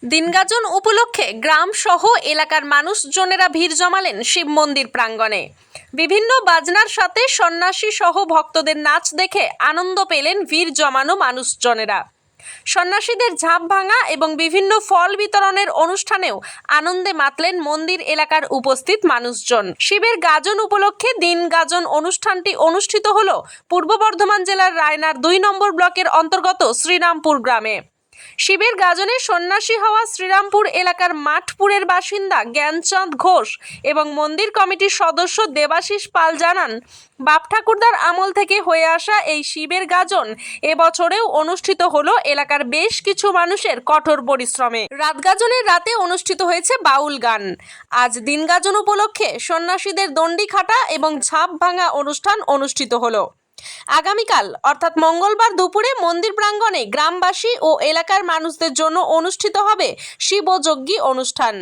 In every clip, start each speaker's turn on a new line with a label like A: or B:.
A: দিনগাজন উপলক্ষে গ্রাম সহ এলাকার মানুষজনেরা ভিড় জমালেন শিব মন্দির প্রাঙ্গণে। বিভিন্ন বাজনার সাথে সন্ন্যাসী সহ ভক্তদের নাচ দেখে আনন্দ পেলেন ভিড় জমানো মানুষজনেরা। সন্ন্যাসীদের ঝাঁপ ভাঙা এবং বিভিন্ন ফল বিতরণের অনুষ্ঠানেও আনন্দে মাতলেন মন্দির এলাকার উপস্থিত মানুষজন। শিবের গাজন উপলক্ষে দিন গাজন অনুষ্ঠানটি অনুষ্ঠিত হল পূর্ব বর্ধমান জেলার রায়নার 2 নম্বর ব্লকের অন্তর্গত শ্রীরামপুর গ্রামে। শিবের গাজনে সন্ন্যাসী হওয়া শ্রীরামপুর এলাকার মাঠপুরের বাসিন্দা জ্ঞানচাঁদ ঘোষ এবং মন্দির কমিটির সদস্য দেবাশিস পাল জানান, বাপ ঠাকুরদার আমল থেকে হয়ে আসা এই শিবের গাজন এবছরেও অনুষ্ঠিত হলো এলাকার বেশ কিছু মানুষের কঠোর পরিশ্রমে। রাত গাজনের রাতে অনুষ্ঠিত হয়েছে বাউল গান। আজ দিন গাজন উপলক্ষে সন্ন্যাসীদের দণ্ডি খাটা এবং ঝাঁপ ভাঙা অনুষ্ঠান অনুষ্ঠিত হলো। আগামীকাল অর্থাৎ মঙ্গলবার দুপুরে মন্দির প্রাঙ্গণে গ্রামবাসী ও এলাকার মানুষদের জন্য অনুষ্ঠিত হবে শিবযজ্ঞী অনুষ্ঠান।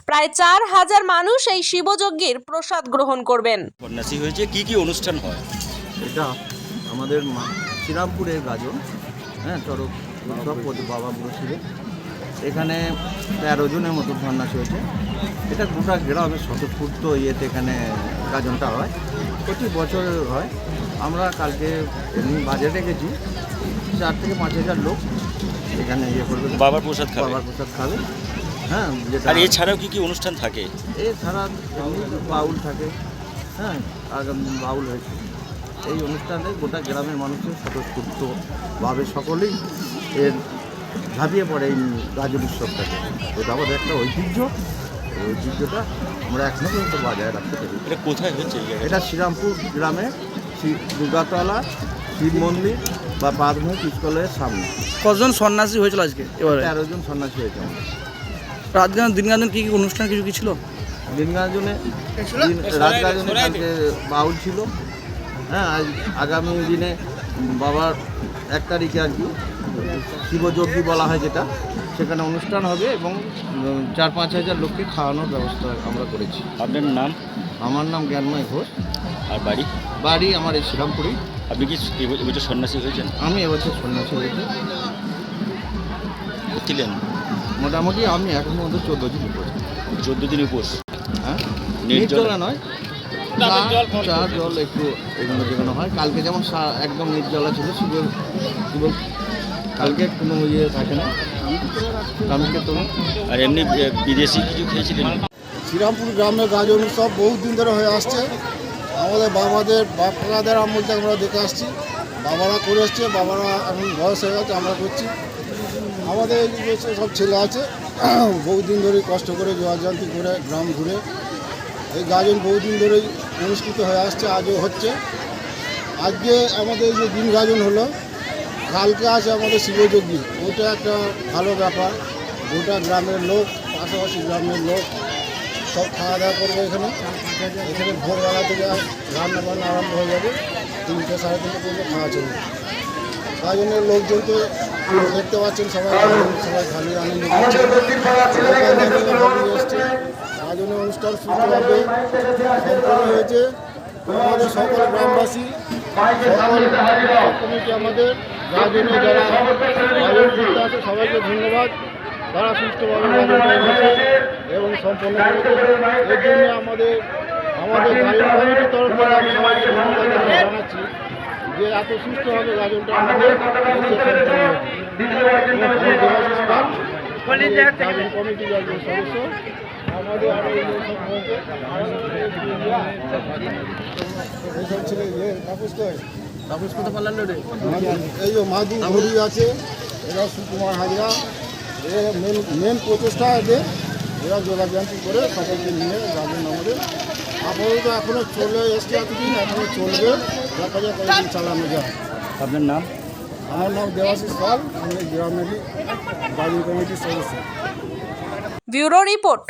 A: প্রায় 4000 মানুষ এই শিবযজ্ঞের প্রসাদ গ্রহণ করবেন।
B: সন্ন্যাসী হয়েছে কি কি অনুষ্ঠান হয়?
C: এটা আমাদের শ্রীরামপুরের গাজন, চড়ক উৎসব বাবা বলেছিলেন। এখানে 13 জনের মতো সন্ন্যাসী হয়েছে। এটা গোটা গ্রামে স্বতঃস্ফূর্ত ইয়েতে এখানে গাজনটা হয়, প্রতি বছর হয়। আমরা কালকে এমনি বাজেটে গেছি, 4 থেকে 5000 লোক এখানে ইয়ে করবে,
B: বাবার প্রসাদ খাবে।
C: বাবার প্রসাদ খাবে। যেটা
B: আর এছাড়াও কি কি অনুষ্ঠান থাকে?
C: এছাড়া এমনি বাউল থাকে, আগামী বাউল হয়েছে। এই অনুষ্ঠানে গোটা গ্রামের মানুষের স্বতঃস্ফূর্তভাবে সকলেই এর ঝাঁপিয়ে পড়ে এই গাজন উৎসবটাকে। এটা আমাদের একটা ঐতিহ্য। এই ঐতিহ্যটা আমরা এখনো পর্যন্ত বজায় রাখতে পারি।
B: এটা কোথায় হচ্ছে?
C: এটা শ্রীরামপুর গ্রামে দুর্গাতলা শিব মন্দির বা প্রাথমিক স্কুলের সামনে।
D: কতজন সন্ন্যাসী হয়েছিল আজকে? এবারে
C: 13 জন সন্ন্যাসী হয়েছে।
D: রাত গান দিন গাজন কি অনুষ্ঠান কিছু কি ছিল?
C: দিন গাজনে রাত গাজনে কালকে বাউল ছিল। আজ আগামী দিনে বাবার 1 তারিখে আর কি শিবযজ্ঞী বলা হয় যেটা, সেখানে অনুষ্ঠান হবে এবং 4-5 হাজার লোককে খাওয়ানোর ব্যবস্থা আমরা করেছি।
B: আপনার নাম?
C: আমার নাম জ্ঞানময় ঘোষ।
B: আর বাড়ি?
C: বাড়ি আমার এই শ্রীরামপুরেই।
B: আপনি কি এবছর সন্ন্যাসী হয়েছেন?
C: আমি এবছর সন্ন্যাসী হয়েছি।
B: ছিলেন
C: মোটামুটি আমি এখন মধ্যে 14 দিন উপোস।
B: 14 দিন উপোস?
C: নির্জলা নয়, চা জল একটু এগুলো যেগুলো হয়। কালকে যেমন একদম নির্জলা ছিল, শিব কালকে কোনো ইয়ে থাকে না। কালকে তো
B: আর এমনি বিদেশি কিছু খেয়েছিলেন?
E: শ্রীরামপুর গ্রামের গাজন উৎসব বহুত দিন ধরে হয়ে আসছে। আমাদের বাপ কাকাদের আমল থেকে আমরা দেখে আসছি। বাবারা করে আসছে, বাবারা এখন বয়স হয়ে গেছে, আমরা করছি। আমাদের এই যে সব ছেলে আছে, বহুদিন ধরেই কষ্ট করে জোয়ারজান্তি করে গ্রাম ঘুরে এই গাজন বহুদিন ধরেই অনুষ্ঠিত হয়ে আসছে, আজও হচ্ছে। আজকে আমাদের যে দিন গাজন হলো, কালকে আছে আমাদের শিবযজ্ঞী। ওটা একটা ভালো ব্যাপার। গোটা গ্রামের লোক, পাশাপাশি গ্রামের লোক সব খাওয়া দাওয়া করবে এখানে। এখানে ভোরবেলা থেকে রান্না বান্না আরম্ভ হয়ে যাবে, 3টে সাড়ে 3টে পর্যন্ত খাওয়া চলবে। গাজনের লোকজন তো দেখতে পাচ্ছেন, সবাই খালি আনন্দ করছে। এসছে গাজনের অনুষ্ঠান সুন্দরভাবে সম্পন্ন হয়েছে। আমাদের সকল গ্রামবাসী, কমিটি, আমাদের গাজনে যারা গাজন করতে আছে সবাইকে ধন্যবাদ। তারা সুষ্ঠুভাবে গাজনটা হয়েছে এবং সম্পন্ন করেছে। এর জন্য আমাদের গাজন কমিটির তরফ থেকে আমি সবাইকে ধন্যবাদ জানাচ্ছি যে এত সুষ্ঠুভাবে গাজনটা আমাদের গাজন কমিটির একজন সদস্য। আমাদের আরও এইসব ছেলে তাপস করতে পারলেন রে। এই যে মাদুর ঘড়ি আছে, এরা সুকুমার হাজরা, এরা মেন প্রচেষ্টা এদের। এরা যোগাযোগ করে সকলকে নিয়ে গাজন আমাদের আপাতত এখনও চলে এসছে, এতদিন এখনও চলবে। দেখা যায় কয়েকদিন চালানো যায়।
B: আপনার নাম?
E: আমার নাম দেবাশিস পাল, আমি গ্রামেরই গাজন কমিটির সদস্য।
A: Bureau report.